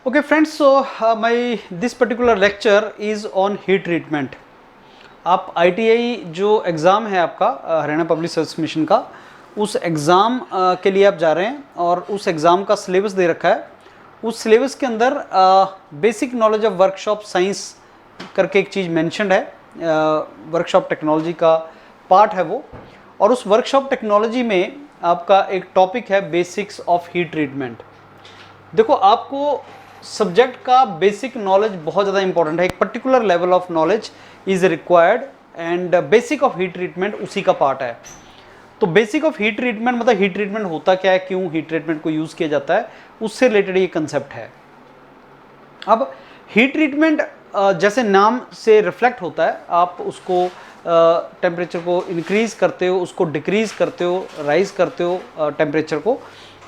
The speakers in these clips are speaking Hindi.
Okay friends, so this particular lecture is on heat treatment. आप ITI जो एग्ज़ाम है आपका हरियाणा पब्लिक सर्विस कमीशन का, उस एग्ज़ाम के लिए आप जा रहे हैं और उस एग्ज़ाम का सिलेबस दे रखा है। उस सिलेबस के अंदर basic knowledge of workshop science करके एक चीज़ मेंशन्ड है, वर्कशॉप टेक्नोलॉजी का पार्ट है वो। और उस वर्कशॉप टेक्नोलॉजी में आपका एक टॉपिक है बेसिक्स ऑफ हीट ट्रीटमेंट। देखो, आपको सब्जेक्ट का बेसिक नॉलेज बहुत ज़्यादा इंपॉर्टेंट है। एक particular level of knowledge is required and basic of heat treatment उसी का पार्ट है। तो बेसिक ऑफ हीट ट्रीटमेंट मतलब हीट ट्रीटमेंट होता क्या है, क्यों हीट ट्रीटमेंट को यूज़ किया जाता है, उससे रिलेटेड ये कंसेप्ट है। अब हीट ट्रीटमेंट जैसे नाम से रिफ्लेक्ट होता है, आप उसको टेम्परेचर को इंक्रीज़ करते हो, उसको डिक्रीज़ करते हो, राइज करते हो टेम्परेचर को,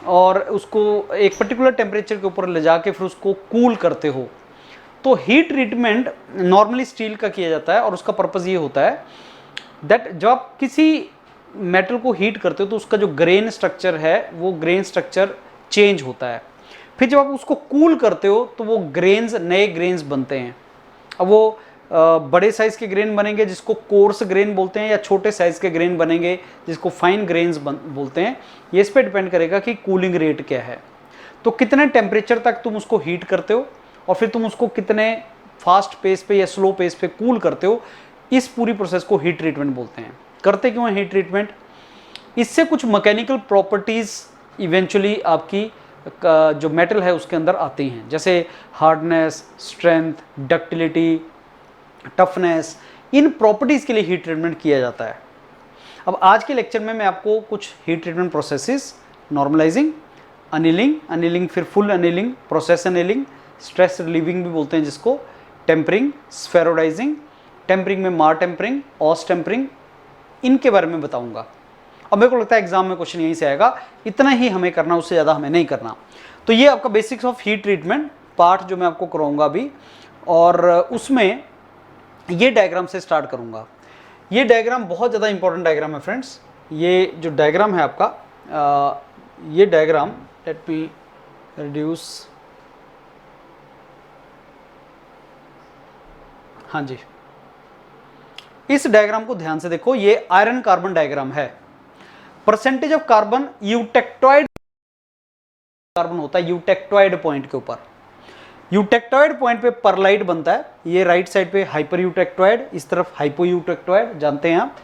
और उसको एक पर्टिकुलर टेम्परेचर के ऊपर ले जाके फिर उसको कूल करते हो। तो हीट ट्रीटमेंट नॉर्मली स्टील का किया जाता है और उसका पर्पज़ ये होता है दैट जब आप किसी मेटल को हीट करते हो तो उसका जो ग्रेन स्ट्रक्चर है वो ग्रेन स्ट्रक्चर चेंज होता है। फिर जब आप उसको कूल करते हो तो वो ग्रेन्स, नए ग्रेन्स बनते हैं। अब वो बड़े साइज़ के ग्रेन बनेंगे जिसको कोर्स ग्रेन बोलते हैं, या छोटे साइज़ के ग्रेन बनेंगे जिसको फाइन ग्रेन्स बोलते हैं। ये इस पर डिपेंड करेगा कि कूलिंग रेट क्या है, तो कितने टेम्परेचर तक तुम उसको हीट करते हो और फिर तुम उसको कितने फास्ट पेस पे या स्लो पेस पे कूल करते हो। इस पूरी प्रोसेस को हीट ट्रीटमेंट बोलते हैं। करते क्यों है हीट ट्रीटमेंट? इससे कुछ मैकेनिकल प्रॉपर्टीज़ इवेंचुअली आपकी जो मेटल है उसके अंदर आती हैं, जैसे हार्डनेस, स्ट्रेंथ, डक्टिलिटी, टफनेस। इन प्रॉपर्टीज़ के लिए हीट ट्रीटमेंट किया जाता है। अब आज के लेक्चर में मैं आपको कुछ heat treatment processes, normalising, annealing फिर full annealing, process annealing, stress relieving भी बोलते हैं जिसको, टेम्परिंग, स्फेरोडाइजिंग, टेम्परिंग में मार टेम्परिंग, ऑस टेम्परिंग, इनके बारे में बताऊंगा। और मेरे को लगता है एग्जाम में क्वेश्चन यहीं से आएगा। इतना ही हमें करना, उससे ज़्यादा हमें नहीं करना। तो ये आपका basics of heat treatment part जो मैं आपको कराऊंगा अभी, और उसमें ये डायग्राम से स्टार्ट करूंगा। ये डायग्राम बहुत ज़्यादा इंपॉर्टेंट डायग्राम है फ्रेंड्स। ये जो डायग्राम है आपका, ये डायग्राम, लेट मी रिड्यूस, हाँ जी, इस डायग्राम को ध्यान से देखो। ये आयरन कार्बन डायग्राम है। Percentage of carbon eutectoid carbon होता है यूटेक्टॉइड पॉइंट के ऊपर। यूटेक्टॉइड पॉइंट पे परलाइट बनता है। ये राइट साइड पे हाइपर यूटेक्टॉइड, इस तरफ हाइपो यूटेक्टॉइड, जानते हैं आप।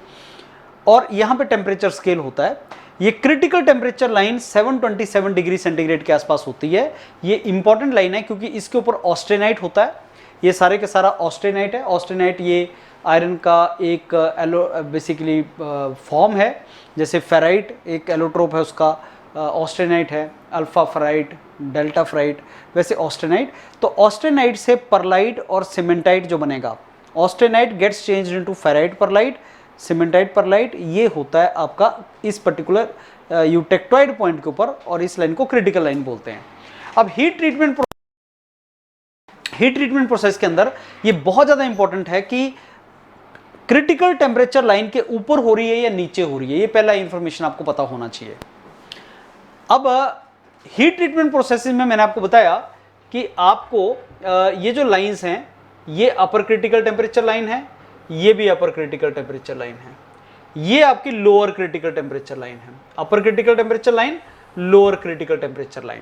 और यहाँ पे टेम्परेचर स्केल होता है। ये critical temperature line 727 degree centigrade के आसपास होती है। ये इंपॉर्टेंट लाइन है क्योंकि इसके ऊपर ऑस्टेनाइट होता है। ये सारे के सारा ऑस्टेनाइट है। ऑस्टेनाइट ये आयरन का एक बेसिकली फॉर्म है। जैसे फेराइट एक एलोट्रोप है, उसका ऑस्टेनाइट है, अल्फा फेराइट, डेल्टा फेराइट, वैसे ऑस्टेनाइट। तो ऑस्टेनाइट से परलाइट और सीमेंटाइट जो बनेगा, austenite gets changed into ferrite pearlite, cementite pearlite. ये होता है आपका इस पर्टिकुलर यूटेक्टॉइड पॉइंट के ऊपर, और इस लाइन को क्रिटिकल लाइन बोलते हैं। अब हीट ट्रीटमेंट प्रोसेस के अंदर ये बहुत ज़्यादा इंपॉर्टेंट है कि क्रिटिकल टेम्परेचर लाइन के ऊपर हो रही है या नीचे हो रही है। ये पहला इंफॉर्मेशन आपको पता होना चाहिए। अब हीट ट्रीटमेंट प्रोसेस में मैंने आपको बताया कि आपको ये जो लाइंस हैं, ये अपर क्रिटिकल टेम्परेचर लाइन है, ये भी अपर क्रिटिकल टेम्परेचर लाइन है, ये आपकी लोअर क्रिटिकल टेम्परेचर लाइन है। अपर critical temperature line, lower critical temperature line,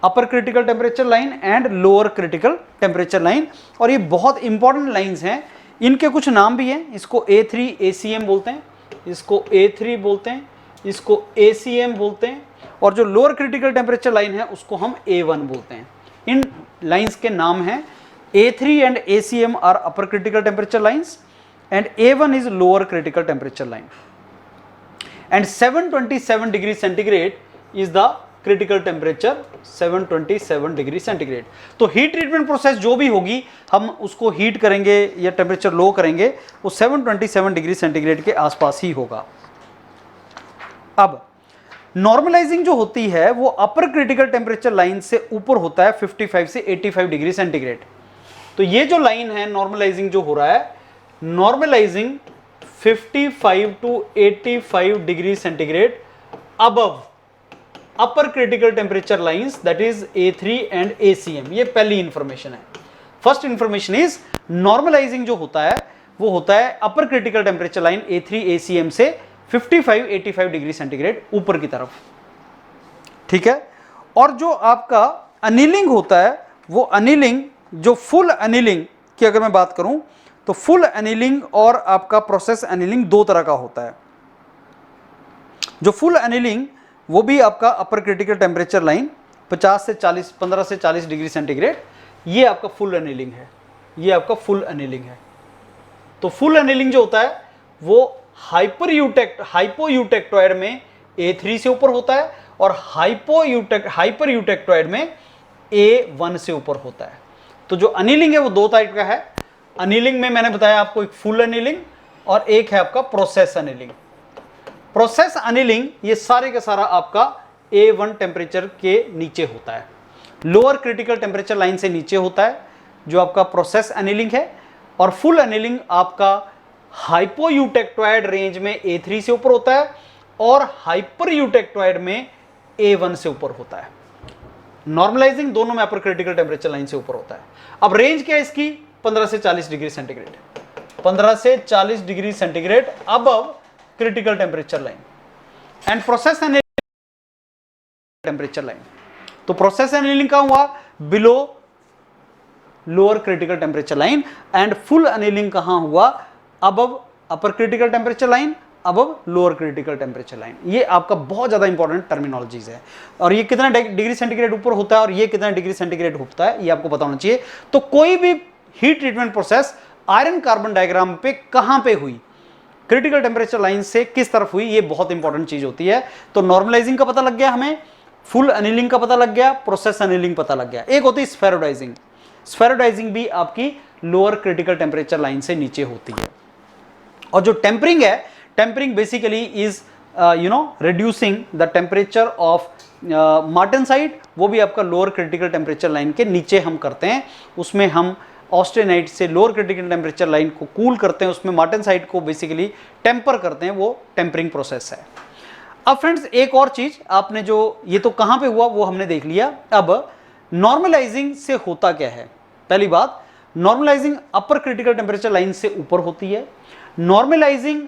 upper critical temperature line and lower critical temperature line. और ये बहुत इंपॉर्टेंट लाइंस हैं। इनके कुछ नाम भी हैं। इसको A3 ACM बोलते हैं, इसको A3 बोलते हैं, इसको ACM बोलते हैं, और जो लोअर क्रिटिकल टेम्परेचर लाइन है उसको हम A1 बोलते हैं। इन लाइंस के नाम हैं A3 and ACM are upper critical temperature lines and A1 is lower critical temperature line, and 727 degree centigrade is the critical temperature, 727 degree centigrade. तो हीट ट्रीटमेंट प्रोसेस जो भी होगी, हम उसको हीट करेंगे या टेम्परेचर लो करेंगे, वो 727 डिग्री सेंटीग्रेड के आसपास ही होगा। अब नॉर्मलाइजिंग जो होती है वो अपर क्रिटिकल टेम्परेचर लाइन से ऊपर होता है 55 से 85 डिग्री सेंटीग्रेड। तो ये जो लाइन है नॉर्मलाइजिंग जो हो रहा है, normalising 55 to 85 degree centigrade above upper critical temperature lines that is A3 and ACM। ये पहली इंफॉर्मेशन है। फर्स्ट इंफॉर्मेशन इज नॉर्मलाइजिंग जो होता है वो होता है अपर critical temperature line A3 ACM से 55-85 डिग्री सेंटीग्रेड ऊपर की तरफ, ठीक है। और जो आपका अनिलिंग होता है वो अनिलिंग, जो फुल अनिलिंग की अगर मैं बात करूं तो फुल अनिलिंग और आपका प्रोसेस अनिलिंग दो तरह का होता है। जो फुल अनिलिंग वो भी आपका अपर क्रिटिकल टेम्परेचर लाइन 15 से 40 डिग्री सेंटीग्रेड, ये आपका फुल अनिलिंग है, ये आपका फुल अनिलिंग है। तो फुल अनिलिंग जो होता है वो हाइपोयूटेक्टोइड में A3 से ऊपर होता है और हाइपरयूटेक्टोइड में A1 से ऊपर होता है। तो जो अनिलिंग है वो दो टाइप का है। अनिलिंग में मैंने बताया आपको एक फुल अनिलिंग और एक है आपका प्रोसेस अनिलिंग। प्रोसेस अनिलिंग ये सारे का सारा आपका A1 टेम्परेचर के नीचे होता है, लोअर क्रिटिकल टेम्परेचर लाइन से नीचे होता है जो आपका प्रोसेस अनिलिंग है। और फुल अनिलिंग आपका हाइपोयूटेक्टोइड रेंज में A3 से ऊपर होता है और हाइपरयूटेक्टोइड में A1 से ऊपर होता है। नॉर्मलाइजिंग दोनों में अपर क्रिटिकल टेम्परेचर लाइन से ऊपर होता है। अब रेंज क्या है इसकी? 15 से 40 डिग्री सेंटीग्रेड, 15 से 40 degree centigrade above critical temperature line and process annealing temperature line. तो प्रोसेस अनिलिंग का हुआ below lower critical temperature line and full annealing कहां हुआ? Above upper critical temperature line, above lower critical temperature line. ये आपका बहुत ज्यादा इंपॉर्टेंट टर्मिनोलॉजीज है। और ये कितना डिग्री सेंटीग्रेड ऊपर होता है और ये कितना डिग्री सेंटीग्रेड होता है ये आपको पता होना चाहिए। तो कोई भी heat treatment process iron carbon diagram पे कहां पे हुई, क्रिटिकल टेम्परेचर लाइन से किस तरफ हुई, ये बहुत इंपॉर्टेंट चीज होती है। तो नॉर्मलाइजिंग का पता लग गया हमें, फुल अनिलिंग का पता लग गया, प्रोसेस अनिलिंग पता लग गया। एक होती है स्फेरोडाइजिंग। स्फेरोडाइजिंग भी आपकी लोअर क्रिटिकल टेम्परेचर लाइन से नीचे होती है। और जो टेम्परिंग है, tempering basically is reducing the temperature of martensite, वो भी आपका लोअर क्रिटिकल टेम्परेचर लाइन के नीचे हम करते हैं। उसमें हम ऑस्टेनाइट से लोअर क्रिटिकल टेम्परेचर लाइन को कूल करते हैं, उसमें मार्टेनसाइट को बेसिकली टेम्पर करते हैं, वो टेम्परिंग प्रोसेस है। अब फ्रेंड्स एक और चीज आपने जो, ये तो कहां पे हुआ वो हमने देख लिया। अब नॉर्मलाइजिंग से होता क्या है? पहली बात, नॉर्मलाइजिंग अपर क्रिटिकल टेम्परेचर लाइन से ऊपर होती है। नॉर्मलाइजिंग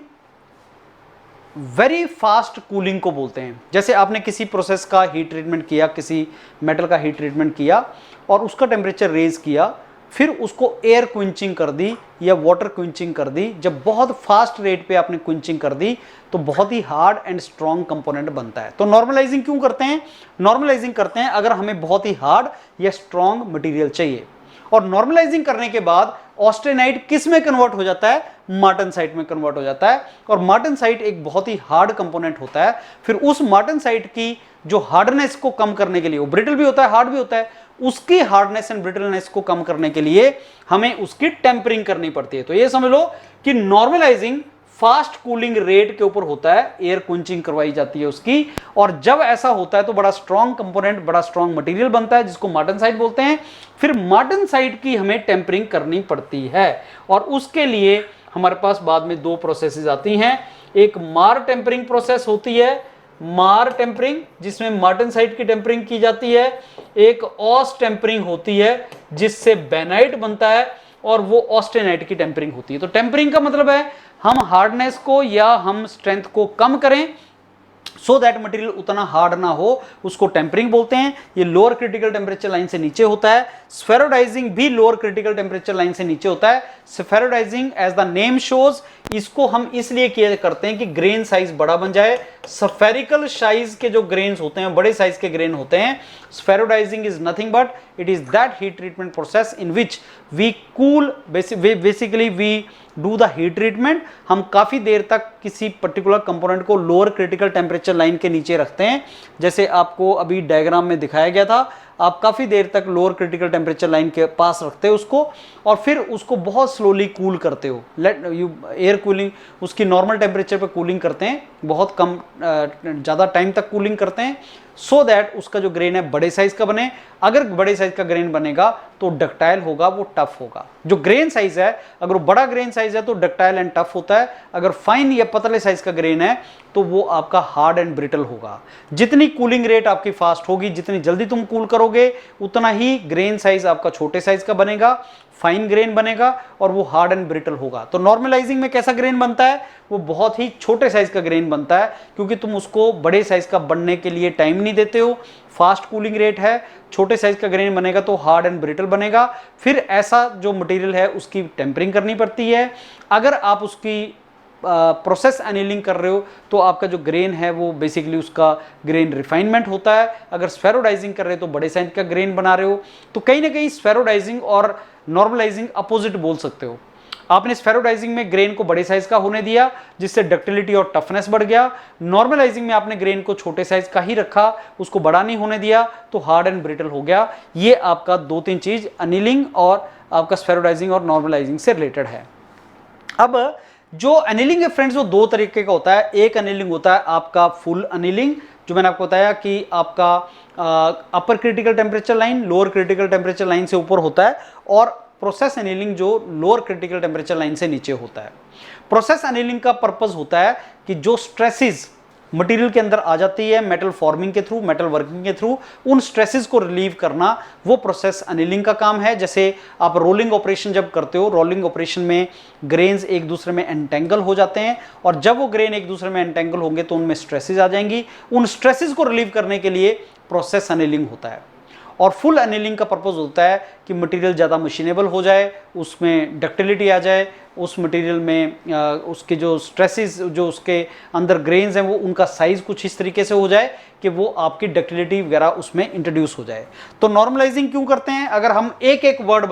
वेरी फास्ट कूलिंग को बोलते हैं। जैसे आपने किसी प्रोसेस का हीट ट्रीटमेंट किया, किसी मेटल का हीट ट्रीटमेंट किया और उसका टेम्परेचर रेज किया, फिर उसको एयर क्विंचिंग कर दी या वाटर क्विंचिंग कर दी। जब बहुत फास्ट रेट पे आपने क्विंचिंग कर दी तो बहुत ही हार्ड एंड स्ट्रॉन्ग कंपोनेंट बनता है। तो नॉर्मलाइजिंग क्यों करते हैं? नॉर्मलाइजिंग करते हैं अगर हमें बहुत ही हार्ड या स्ट्रॉन्ग मटेरियल चाहिए। और नॉर्मलाइजिंग करने के बाद ऑस्टेनाइट किस में कन्वर्ट हो जाता है? मार्टेनसाइट में कन्वर्ट हो जाता है। और मार्टेनसाइट एक बहुत ही हार्ड कंपोनेंट होता है। फिर उस मार्टेनसाइट की जो हार्डनेस को कम करने के लिए, वो ब्रिटल भी होता है, हार्ड भी होता है, उसकी हार्डनेस एंड ब्रिटलनेस को कम करने के लिए हमें उसकी टेम्परिंग करनी पड़ती है। तो ये समझ लो कि नॉर्मलाइजिंग फास्ट कूलिंग रेट के ऊपर होता है, एयर क्विंचिंग करवाई जाती है उसकी। और जब ऐसा होता है तो बड़ा स्ट्रॉन्ग कंपोनेंट, बड़ा स्ट्रॉन्ग मटेरियल बनता है जिसको मार्टेनसाइट बोलते हैं। फिर मार्टेनसाइट की हमें टेम्परिंग करनी पड़ती है और उसके लिए हमारे पास बाद में दो प्रोसेसेस आती हैं। एक मार टेम्परिंग प्रोसेस होती है, मार टेम्परिंग, जिसमें मार्टेनसाइट की टेम्परिंग की जाती है। एक ऑस टेम्परिंग होती है जिससे बेनाइट बनता है और वो ऑस्टेनाइट की टेम्परिंग होती है। तो टेम्परिंग का मतलब है हम हार्डनेस को या हम स्ट्रेंथ को कम करें सो दैट मटेरियल उतना हार्ड ना हो, उसको टेम्परिंग बोलते हैं। ये लोअर क्रिटिकल टेम्परेचर लाइन से नीचे होता है। स्फेरोडाइजिंग भी लोअर क्रिटिकल टेम्परेचर लाइन से नीचे होता है। स्फेरोडाइजिंग एज द नेम शोज, इसको हम इसलिए किया करते हैं कि ग्रेन साइज बड़ा बन जाए। स्फेरिकल साइज के जो ग्रेन्स होते हैं, बड़े साइज के ग्रेन होते हैं। Spheroidising is nothing but it is that heat treatment process in which we cool, basically we do the heat treatment. हम काफी देर तक किसी पर्टिकुलर कंपोनेंट को लोअर क्रिटिकल टेम्परेचर लाइन के नीचे रखते हैं। जैसे आपको अभी डायग्राम में दिखाया गया था, आप काफी देर तक लोअर क्रिटिकल टेम्परेचर लाइन के पास रखते हो उसको और फिर उसको बहुत स्लोली कूल करते हो। लेट यू एयर कूलिंग, उसकी नॉर्मल टेम्परेचर पे कूलिंग करते हैं, बहुत कम ज़्यादा टाइम तक कूलिंग करते हैं सो दैट उसका जो ग्रेन है बड़े साइज का बने। अगर बड़े साइज का ग्रेन बनेगा तो डक्टाइल होगा, वो टफ होगा। जो ग्रेन साइज है, अगर वो बड़ा ग्रेन साइज है तो डक्टाइल एंड टफ होता है, अगर फाइन या पतले साइज का ग्रेन है तो वो आपका हार्ड एंड ब्रिटल होगा। जितनी कूलिंग रेट आपकी फास्ट होगी, जितनी जल्दी तुम कूल करोगे, उतना ही ग्रेन साइज आपका छोटे साइज का बनेगा, फाइन ग्रेन बनेगा और वो हार्ड एंड ब्रिटल होगा। तो नॉर्मलाइजिंग में कैसा ग्रेन बनता है? वो बहुत ही छोटे साइज का ग्रेन बनता है, क्योंकि तुम उसको बड़े साइज का बनने के लिए टाइम नहीं देते हो। फास्ट कूलिंग रेट है, छोटे साइज का ग्रेन बनेगा तो हार्ड एंड ब्रिटल बनेगा। फिर ऐसा जो मटेरियल है उसकी टेम्परिंग करनी पड़ती है। अगर आप उसकी प्रोसेस एनीलिंग कर रहे हो तो आपका जो ग्रेन है वो बेसिकली उसका ग्रेन रिफाइनमेंट होता है। अगर स्फेरोडाइजिंग कर रहे हो तो बड़े साइज का ग्रेन बना रहे हो। तो कहीं ना कहीं स्फेरोडाइजिंग और नॉर्मलाइजिंग अपोजिट बोल सकते हो। आपने स्फेरोडाइजिंग में ग्रेन को बड़े साइज का होने दिया, जिससे डक्टिलिटी और टफनेस बढ़ गया। नॉर्मलाइजिंग में आपने ग्रेन को छोटे साइज का ही रखा, उसको बड़ा नहीं होने दिया, तो हार्ड एंड ब्रिटल हो गया। ये आपका 2-3 चीज अनिलिंग और आपका स्फेरोडाइजिंग और नॉर्मलाइजिंग से रिलेटेड है। अब जो अनिलिंग है फ्रेंड्स, वो 2 तरीके का होता है। एक अनिलिंग होता है आपका फुल अनिलिंग, जो मैंने आपको बताया कि आपका अपर critical temperature line lower critical temperature line से ऊपर होता है, और प्रोसेस एनीलिंग जो लोअर क्रिटिकल टेम्परेचर लाइन से नीचे होता है। प्रोसेस एनीलिंग का पर्पस होता है कि जो स्ट्रेसेस मटेरियल के अंदर आ जाती है मेटल फॉर्मिंग के थ्रू, मेटल वर्किंग के थ्रू, उन स्ट्रेसेस को रिलीव करना, वो प्रोसेस एनीलिंग का काम है। जैसे आप रोलिंग ऑपरेशन जब करते हो, रोलिंग ऑपरेशन में ग्रेन्स एक दूसरे में एंटेंगल हो जाते हैं, और जब वो ग्रेन एक दूसरे में एंटेंगल होंगे तो उनमें स्ट्रेसेस आ जाएंगी। उन स्ट्रेसेस को रिलीव करने के लिए प्रोसेस एनीलिंग होता है। और फुल एनीलिंग का पर्पस होता है कि मटेरियल ज़्यादा मशीनेबल हो जाए, उसमें डक्टिलिटी आ जाए, उस मटेरियल में उसके जो स्ट्रेसेस जो उसके अंदर ग्रेन्स हैं वो उनका साइज कुछ इस तरीके से हो जाए कि वो आपकी डक्टिलिटी वगैरह उसमें इंट्रोड्यूस हो जाए। तो नॉर्मलाइजिंग क्यों करते हैं? अगर हम एक एक वर्ड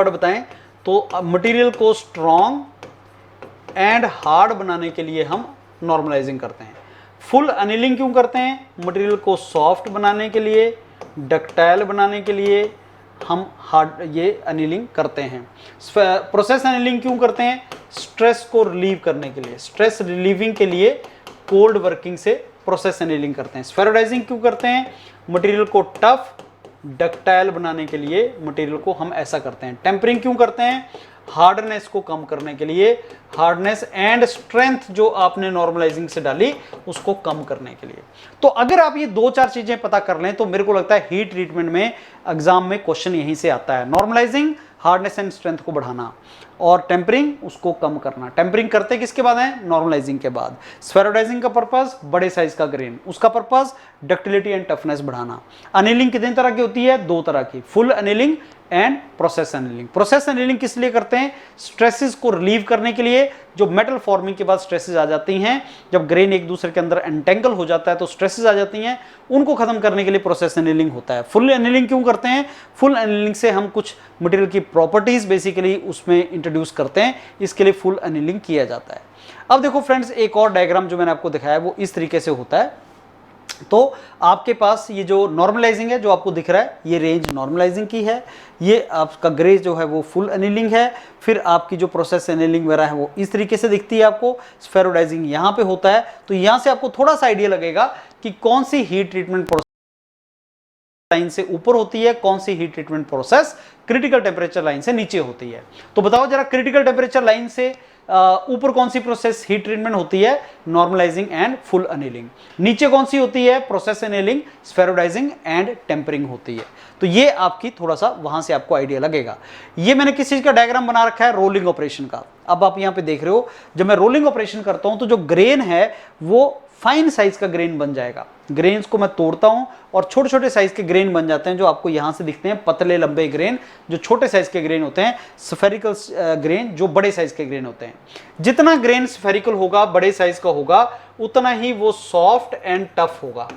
बताएं तो मटेरियल को स्ट्रॉन्ग एंड हार्ड बनाने के लिए हम नॉर्मलाइजिंग करते हैं। फुल एनीलिंग क्यों करते हैं? मटेरियल को सॉफ्ट बनाने के लिए, डक्टाइल बनाने के लिए हम हार्ड ये एनीलिंग करते हैं। प्रोसेस एनीलिंग क्यों करते हैं? स्ट्रेस को रिलीव करने के लिए, स्ट्रेस रिलीविंग के लिए कोल्ड वर्किंग से प्रोसेस एनीलिंग करते हैं। स्फेरोडाइजिंग क्यों करते हैं? मटेरियल को टफ डक्टाइल बनाने के लिए मटेरियल को हम ऐसा करते हैं। टेम्परिंग क्यों करते हैं? हार्डनेस को कम करने के लिए, हार्डनेस एंड स्ट्रेंथ जो आपने नॉर्मलाइजिंग से डाली उसको कम करने के लिए। तो अगर आप ये 2-4 चीजें पता कर लें तो मेरे को लगता है हीट ट्रीटमेंट में एग्जाम में क्वेश्चन यहीं से आता है। नॉर्मलाइजिंग हार्डनेस एंड स्ट्रेंथ को बढ़ाना, और टेम्परिंग उसको कम करना। टेम्परिंग करते किसके बाद है? नॉर्मलाइजिंग के बाद। स्फेरोडाइजिंग का पर्पस बड़े साइज का ग्रेन, उसका पर्पस डक्टिलिटी एंड टफनेस बढ़ाना। अनिलिंग कितने तरह की होती है? 2 तरह की, full annealing and process annealing. Process annealing किस लिए करते हैं? स्ट्रेसेस को रिलीव करने के लिए। जो मेटल फॉर्मिंग के बाद स्ट्रेसेस आ जाती हैं, जब ग्रेन एक दूसरे के अंदर एंटेंगल हो जाता है तो स्ट्रेसेस आ जाती हैं, उनको खत्म करने के लिए प्रोसेस एनीलिंग होता है। फुल एनीलिंग क्यों करते हैं? फुल एनीलिंग से हम कुछ मटेरियल की प्रॉपर्टीज बेसिकली उसमें इंट्रोड्यूस करते हैं, इसके लिए फुल एनीलिंग किया जाता है। अब देखो फ्रेंड्स, एक और डायग्राम जो मैंने आपको दिखाया वो इस तरीके से होता है। तो आपके पास ये जो नॉर्मलाइजिंग है जो आपको दिख रहा है, ये रेंज नॉर्मलाइजिंग की है, ये आपका ग्रे जो है वो फुल एनीलिंग है। फिर आपकी जो प्रोसेस एनीलिंग वगैरह है वो इस तरीके से दिखती है आपको। स्फेरोडाइजिंग यहाँ पे होता है। तो यहाँ से आपको थोड़ा सा आइडिया लगेगा कि कौन सी हीट ट्रीटमेंट प्रोसेस लाइन से ऊपर होती है, कौन सी heat treatment process critical temperature line से नीचे होती है। तो बताओ जरा, क्रिटिकल टेम्परेचर लाइन से ऊपर कौन सी प्रोसेस हीट ट्रीटमेंट होती है? Normalising and full annealing. नीचे कौन सी होती है? प्रोसेस एनीलिंग, स्फेरोडाइजिंग एंड टेम्परिंग होती है। तो ये आपकी थोड़ा सा वहां से आपको आइडिया लगेगा। ये मैंने किस चीज का डायग्राम बना रखा है? रोलिंग ऑपरेशन का। अब आप यहां पे देख रहे हो, जब मैं रोलिंग ऑपरेशन करता हूं तो जो ग्रेन है वो फाइन साइज का ग्रेन बन जाएगा। ग्रेन्स को मैं तोड़ता हूं और छोटे छोटे साइज के ग्रेन बन जाते हैं, जो आपको यहां से दिखते हैं पतले लंबे ग्रेन, जो छोटे साइज के ग्रेन होते हैं। स्फेरिकल ग्रेन जो बड़े साइज के ग्रेन होते हैं। जितना ग्रेन स्फेरिकल होगा, बड़े साइज का होगा, उतना ही वो सॉफ्ट एंड टफ होगा।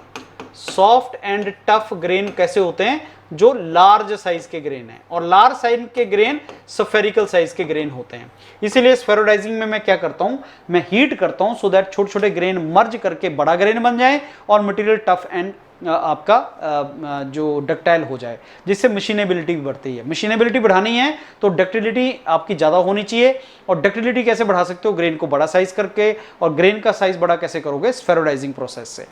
सॉफ्ट एंड टफ ग्रेन कैसे होते हैं? जो लार्ज साइज के ग्रेन है, और लार्ज साइज के ग्रेन स्फेरिकल साइज के ग्रेन होते हैं। इसीलिए स्फेरोडाइजिंग में मैं क्या करता हूं? मैं हीट करता हूं सो दैट छोटे छोटे ग्रेन मर्ज करके बड़ा ग्रेन बन जाए और मटेरियल टफ एंड आपका जो डक्टाइल हो जाए, जिससे मशीनेबिलिटी भी बढ़ती है। मशीनेबिलिटी बढ़ानी है तो डक्टिलिटी आपकी ज़्यादा होनी चाहिए। और डक्टिलिटी कैसे बढ़ा सकते हो? ग्रेन को बड़ा साइज करके। और ग्रेन का साइज बड़ा कैसे करोगे? स्फेरोडाइजिंग प्रोसेस से।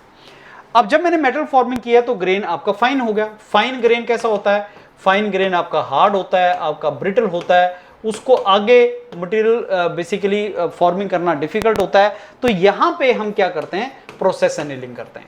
अब जब मैंने मेटल फॉर्मिंग किया तो ग्रेन आपका फाइन हो गया। फाइन ग्रेन कैसा होता है? फाइन ग्रेन आपका हार्ड होता है, आपका ब्रिटल होता है, उसको आगे मटेरियल बेसिकली फॉर्मिंग करना डिफिकल्ट होता है। तो यहां पे हम क्या करते हैं? प्रोसेस एनीलिंग करते हैं।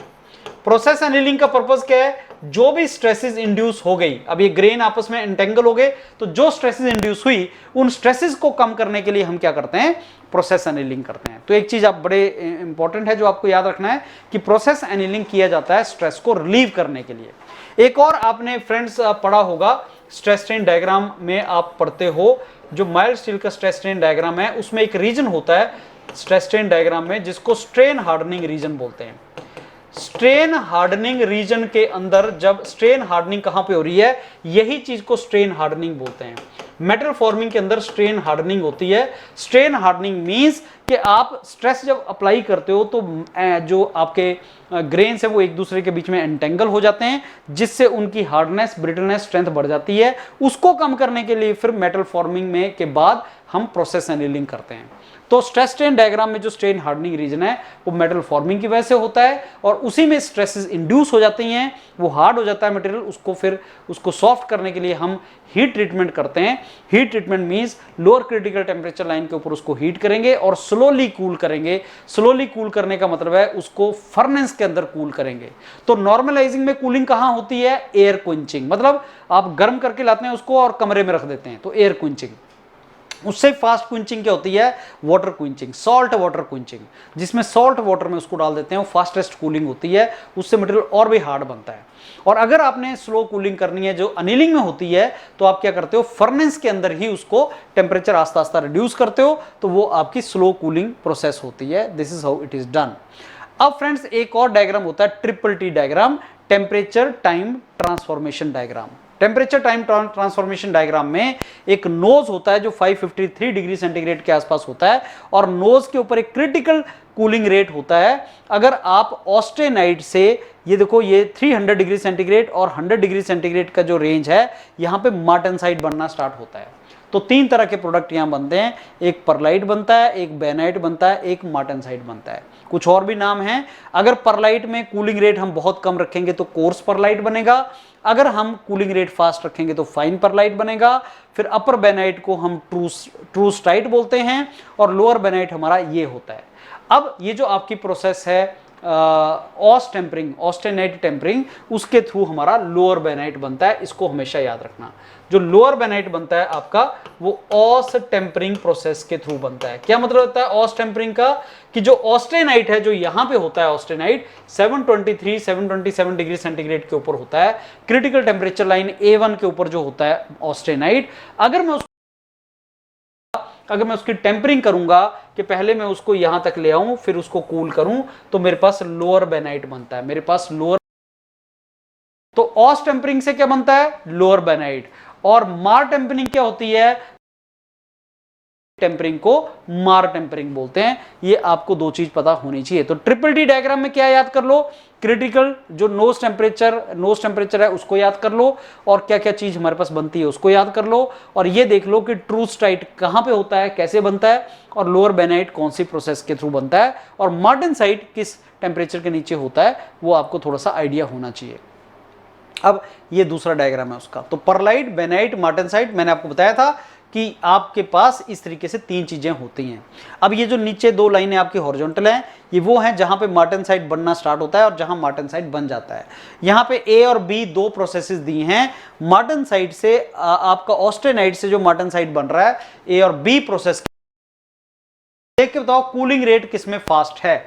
प्रोसेस एनीलिंग का पर्पस क्या है? जो भी स्ट्रेसेस इंड्यूस हो गई, अब ये ग्रेन आपस में एंटेंगल हो गए, तो जो स्ट्रेसेस इंड्यूस हुई उन स्ट्रेसेस को कम करने के लिए हम क्या करते हैं? प्रोसेस एनीलिंग करते हैं। तो एक चीज आप बड़े इंपॉर्टेंट है जो आपको याद रखना है कि प्रोसेस एनीलिंग किया जाता है स्ट्रेस को रिलीव करने के लिए। एक और आपने फ्रेंड्स पढ़ा होगा, स्ट्रेस स्ट्रेन डायग्राम में आप पढ़ते हो, जो माइल्ड स्टील का स्ट्रेस स्ट्रेन डायग्राम है उसमें एक रीजन होता है स्ट्रेस स्ट्रेन डायग्राम में जिसको स्ट्रेन हार्डनिंग रीजन बोलते हैं। स्ट्रेन हार्डनिंग रीजन के अंदर जब स्ट्रेन हार्डनिंग कहां पे हो रही है, यही चीज को स्ट्रेन हार्डनिंग बोलते हैं। मेटल फॉर्मिंग के अंदर स्ट्रेन हार्डनिंग होती है। स्ट्रेन हार्डनिंग मींस कि आप स्ट्रेस जब अप्लाई करते हो तो जो आपके ग्रेन्स है वो एक दूसरे के बीच में एंटेंगल हो जाते हैं, जिससे उनकी हार्डनेस, ब्रिटलनेस, स्ट्रेंथ बढ़ जाती है। उसको कम करने के लिए फिर मेटल फॉर्मिंग में के बाद हम प्रोसेस एनीलिंग करते हैं। तो स्ट्रेस स्ट्रेन डायग्राम में जो स्ट्रेन हार्डनिंग रीजन है वो मेटल फॉर्मिंग की वजह से होता है और उसी में स्ट्रेसेस इंड्यूस हो जाती हैं, वो हार्ड हो जाता है मटेरियल, उसको फिर उसको सॉफ्ट करने के लिए हम हीट ट्रीटमेंट करते हैं। Heat treatment means lower critical temperature line के ऊपर उसको हीट करेंगे और स्लोली कूल करेंगे। स्लोली कूल करने का मतलब है उसको फर्नेस के अंदर कूल करेंगे। तो नॉर्मलाइजिंग में कूलिंग कहां होती है? एयर क्विंचिंग, मतलब आप गर्म करके लाते हैं उसको और कमरे में रख देते हैं, तो एयर क्विंचिंग। उससे फास्ट क्विंचिंग क्या होती है? Water quenching, salt water quenching, जिसमें सॉल्ट वाटर में उसको डाल देते हैं, वो फास्टेस्ट कूलिंग होती है, उससे मटेरियल और भी हार्ड बनता है। और अगर आपने स्लो कूलिंग करनी है जो अनिलिंग में होती है, तो आप क्या करते हो? फर्नेस के अंदर ही उसको टेम्परेचर आस्ता आस्ता रिड्यूस करते हो, तो वो आपकी स्लो कूलिंग प्रोसेस होती है। This is how it is done. अब फ्रेंड्स एक और डायग्राम होता है triple T diagram, temperature time transformation diagram. Temperature time transformation diagram में एक नोज होता है जो 553 डिग्री सेंटीग्रेड के आसपास होता है और नोज के ऊपर एक क्रिटिकल कूलिंग रेट होता है। अगर आप ऑस्टेनाइट से, ये देखो ये 300 डिग्री सेंटीग्रेड और 100 डिग्री सेंटीग्रेड का जो रेंज है, यहां पे मार्टेनसाइट बनना स्टार्ट होता है। तो तीन तरह के प्रोडक्ट यहां बनते हैं, एक परलाइट बनता है, एक बेनाइट बनता है, एक मार्टेनसाइट बनता है। कुछ और भी नाम हैं। अगर परलाइट में कूलिंग रेट हम बहुत कम रखेंगे तो कोर्स परलाइट बनेगा, अगर हम कूलिंग रेट फास्ट रखेंगे तो फाइन परलाइट बनेगा। फिर अपर बेनाइट को हम ट्रूस्टाइट बोलते हैं और लोअर बेनाइट हमारा ये होता है। अब ये जो आपकी प्रोसेस है ऑस टेम्परिंग, ऑस्टेनाइट टेम्परिंग, उसके थ्रू हमारा लोअर बेनाइट बनता है। इसको हमेशा याद रखना, जो लोअर बेनाइट बनता है आपका वो ऑस टेम्परिंग प्रोसेस के थ्रू बनता है। क्या मतलब होता है ऑस टेम्परिंग का? कि जो ऑस्टेनाइट है, जो यहां पे होता है ऑस्टेनाइट 723 727 डिग्री सेंटीग्रेड के ऊपर होता है, क्रिटिकल टेम्परेचर लाइन A1 के ऊपर जो होता है ऑस्टेनाइट, अगर मैं उसकी टेम्परिंग करूंगा कि पहले मैं उसको यहां तक ले आऊं फिर उसको कूल करूं, तो मेरे पास लोअर बेनाइट बनता है। मेरे पास लोअर, तो ऑस टेम्परिंग से क्या बनता है? Lower bainite. और मार टेम्परिंग क्या होती है? टेम्परिंग को मार टेम्परिंग बोलते हैं। ये आपको दो चीज पता होनी चाहिए। तो ट्रिपल टी डायग्राम में क्या याद कर लो? क्रिटिकल जो नोज टेम्परेचर है उसको याद कर लो, और क्या क्या चीज हमारे पास बनती है उसको याद कर लो, और ये देख लो कि ट्रूस्टाइट कहां पे होता है, कैसे बनता है, और लोअर बेनाइट कौन सी प्रोसेस के थ्रू बनता है, और मार्टेनसाइट किस टेम्परेचर के नीचे होता है, वो आपको थोड़ा सा आइडिया होना चाहिए। अब ये दूसरा डायग्राम है उसका। तो परलाइट, बेनाइट, मार्टेनसाइट, मैंने आपको बताया था कि आपके पास इस तरीके से तीन चीजें होती हैं। अब ये जो नीचे दो लाइनें आपकी हॉरिजॉन्टल हैं, ये वो हैं जहां पे मार्टेनसाइट बनना स्टार्ट होता है और जहां मार्टेनसाइट बन जाता है। यहां पे A और B दो प्रोसेसेस दी हैं। मार्टेनसाइट से आपका ऑस्टेनाइट से जो मार्टेनसाइट बन रहा है, A और B प्रोसेस, देख के बताओ कूलिंग रेट किसमें फास्ट है,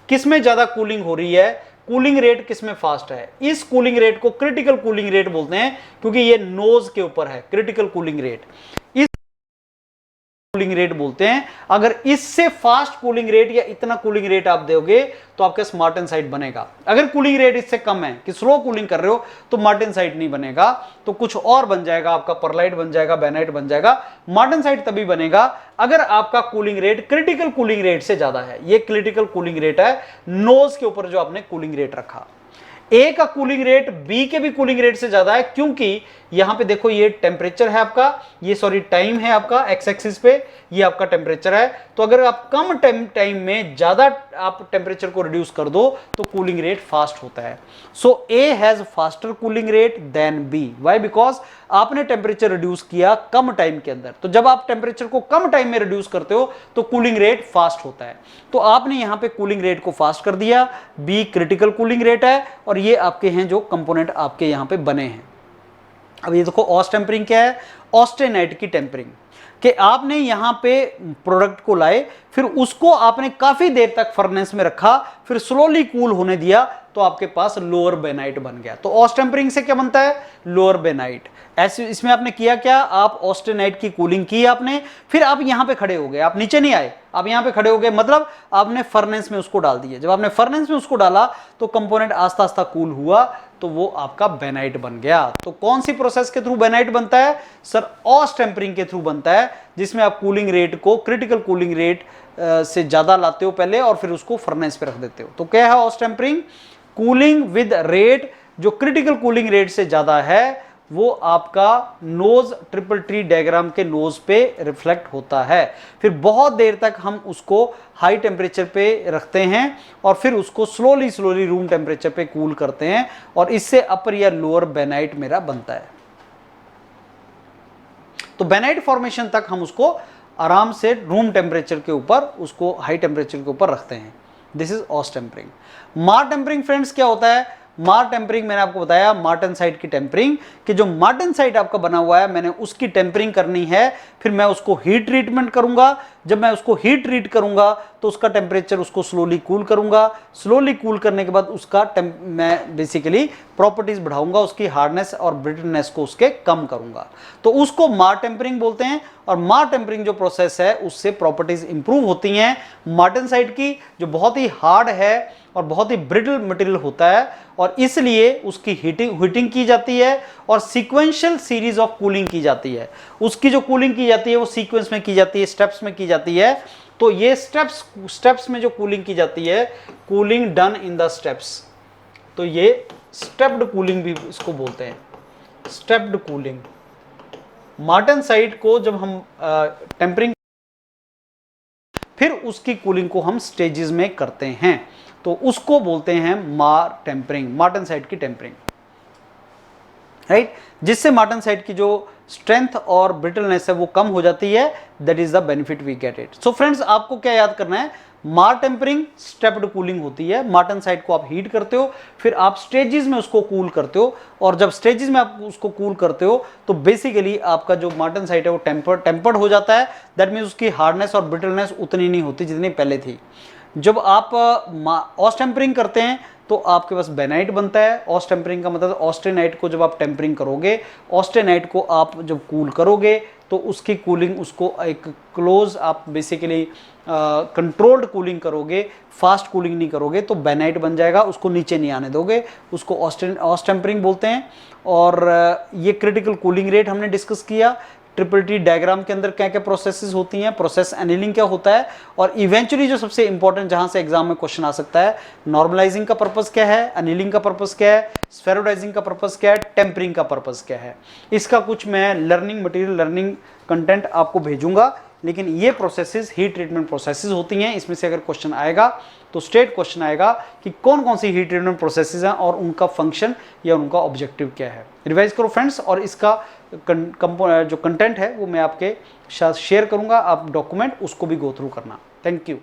किसमें ज्यादा कूलिंग हो रही है, कूलिंग रेट किसमें फास्ट है। इस कूलिंग रेट को क्रिटिकल कूलिंग रेट बोलते हैं, क्योंकि ये नोज के ऊपर है। क्रिटिकल कूलिंग रेट, इस कूलिंग रेट बोलते हैं। अगर इससे फास्ट कूलिंग रेट या इतना कूलिंग रेट आप दोगे तो आपका मार्टेनसाइट बनेगा। अगर कूलिंग रेट इससे कम है कि स्लो कूलिंग कर रहे हो तो मार्टेनसाइट नहीं बनेगा, तो कुछ और बन जाएगा, आपका परलाइट बन जाएगा, बेनाइट बन जाएगा। मार्टेनसाइट तभी बनेगा अगर आपका cooling rate critical cooling rate से ज्यादा है। ये क्रिटिकल कूलिंग रेट है नोज के ऊपर जो आपने कूलिंग रेट रखा। A का कूलिंग रेट B के भी कूलिंग रेट से ज्यादा है, क्योंकि यहाँ पे देखो ये टेम्परेचर है आपका, ये सॉरी टाइम है आपका एक्स एक्सिस पे, ये आपका टेम्परेचर है। तो अगर आप कम टाइम में ज्यादा आप टेम्परेचर को रिड्यूस कर दो तो कूलिंग रेट फास्ट होता है। So A has faster cooling rate than B. Why? Because आपने टेम्परेचर रिड्यूस किया कम टाइम के अंदर। तो जब आप टेम्परेचर को कम टाइम में रिड्यूस करते हो तो कूलिंग रेट फास्ट होता है। तो आपने यहां पे कूलिंग रेट को फास्ट कर दिया, बी क्रिटिकल कूलिंग रेट है, और ये आपके हैं जो कंपोनेंट आपके यहां पे बने हैं। अब ये देखो ऑस टेम्परिंग क्या है, ऑस्टेनाइट की टेम्परिंग, कि आपने यहां पे प्रोडक्ट को लाए, फिर उसको आपने काफी देर तक फर्नेस में रखा, फिर स्लोली कूल होने दिया, तो आपके पास लोअर बेनाइट बन गया। तो ऑस टेम्परिंग से क्या बनता है? Lower bainite. ऐसे इसमें आपने किया क्या, आप ऑस्टेनाइट की कूलिंग की आपने, फिर आप यहां पे खड़े हो गए, आप नीचे नहीं आए, आप यहां पे खड़े हो गए, मतलब आपने फर्नेस में उसको डाल दिया। जब आपने फर्नेस में उसको डाला तो कंपोनेंट आस्ता आस्ता कूल हुआ, तो वो आपका बेनाइट बन गया। तो कौन सी प्रोसेस के थ्रू बेनाइट बनता है? सर ऑस टेम्परिंग के थ्रू बनता है, जिसमें आप कूलिंग रेट को क्रिटिकल कूलिंग रेट से ज्यादा लाते हो पहले, और फिर उसको फर्नेस पे रख देते हो। तो क्या है ऑस टेम्परिंग? कूलिंग विद रेट जो क्रिटिकल कूलिंग रेट से ज्यादा है, वो आपका नोज ट्रिपल ट्री डायग्राम के नोज पे रिफ्लेक्ट होता है। फिर बहुत देर तक हम उसको हाई टेम्परेचर पे रखते हैं, और फिर उसको स्लोली रूम टेम्परेचर पे कूल करते हैं, और इससे अपर या लोअर बेनाइट मेरा बनता है। तो बेनाइट फॉर्मेशन तक हम उसको आराम से रूम टेम्परेचर के ऊपर, उसको हाई टेम्परेचर के ऊपर रखते हैं। This is austempering. Martempering friends क्या होता है? मार टेम्परिंग मैंने आपको बताया, मार्टेनसाइट की टेम्परिंग, कि जो मार्टेनसाइट आपका बना हुआ है मैंने उसकी टेम्परिंग करनी है, फिर मैं उसको हीट ट्रीटमेंट करूंगा। जब मैं उसको हीट ट्रीट करूंगा तो उसका टेम्परेचर उसको स्लोली कूल करूंगा, स्लोली कूल करने के बाद उसका मैं बेसिकली प्रॉपर्टीज बढ़ाऊंगा, उसकी हार्डनेस और ब्रिटलनेस को उसके कम करूंगा, तो उसको मार टेम्परिंग बोलते हैं। और मार टेम्परिंग जो प्रोसेस है उससे प्रॉपर्टीज इंप्रूव होती हैं मार्टेनसाइट की, जो बहुत ही हार्ड है और बहुत ही ब्रिटल मटेरियल होता है, और इसलिए उसकी हीटिंग की जाती है, और सीक्वेंशियल सीरीज ऑफ कूलिंग की जाती है। उसकी जो कूलिंग की जाती है वो सीक्वेंस में की जाती है, स्टेप्स में की जाती है। तो ये स्टेप्स में जो कूलिंग की जाती है, cooling done in the steps, तो ये स्टेप्ड कूलिंग भी इसको बोलते हैं, स्टेप्ड कूलिंग। मार्टेनसाइट को जब हम टेम्परिंग, फिर उसकी कूलिंग को हम स्टेजेस में करते हैं, तो उसको बोलते हैं मार टेम्परिंग, मार्टेनसाइट की टेम्परिंग, राइट। जिससे मार्टेनसाइट की जो स्ट्रेंथ और ब्रिटलनेस है वो कम हो जाती है। That is the benefit we get it. So friends, आपको क्या याद करना है? मार टेम्परिंग स्टेप्ड कूलिंग होती है। मार्टेनसाइट को आप हीट करते हो, फिर आप स्टेजेस में उसको कूल करते हो, और जब स्टेजेस में आप उसको कूल करते हो तो बेसिकली आपका जो मार्टेनसाइट है वो टेम्पर्ड हो जाता है। दैट मीन्स उसकी हार्डनेस और ब्रिटलनेस उतनी नहीं होती जितनी पहले थी। जब आप ऑस टेम्परिंग करते हैं तो आपके पास बेनाइट बनता है। ऑस टेम्परिंग का मतलब ऑस्टेनाइट को जब आप टेम्परिंग करोगे, ऑस्टेनाइट को आप जब कूल करोगे तो उसकी कूलिंग, उसको एक क्लोज आप बेसिकली कंट्रोल्ड कूलिंग करोगे, फास्ट कूलिंग नहीं करोगे, तो बेनाइट बन जाएगा, उसको नीचे नहीं आने दोगे, उसको ऑस टेम्परिंग बोलते हैं। और ये क्रिटिकल कूलिंग रेट हमने डिस्कस किया। ट्रिपल टी डायग्राम के अंदर क्या क्या प्रोसेसेस होती हैं, प्रोसेस एनीलिंग क्या होता है, और इवेंचुअली जो सबसे इंपॉर्टेंट जहां से एग्जाम में क्वेश्चन आ सकता है, नॉर्मलाइजिंग का पर्पस क्या है, एनीलिंग का पर्पस क्या है, स्फेरोडाइजिंग का पर्पस क्या है, टेम्परिंग का पर्पस क्या है। इसका कुछ मैं लर्निंग मटेरियल, लर्निंग कंटेंट आपको भेजूंगा। लेकिन ये प्रोसेसेस हीट ट्रीटमेंट प्रोसेसेस होती हैं। इसमें से अगर क्वेश्चन आएगा तो स्ट्रेट क्वेश्चन आएगा कि कौन कौन सी हीट ट्रीटमेंट प्रोसेसेस हैं और उनका फंक्शन या उनका ऑब्जेक्टिव क्या है। रिवाइज करो फ्रेंड्स, और इसका जो कंटेंट है वो मैं आपके साथ शेयर करूंगा। आप डॉक्यूमेंट उसको भी गो थ्रू करना। Thank you.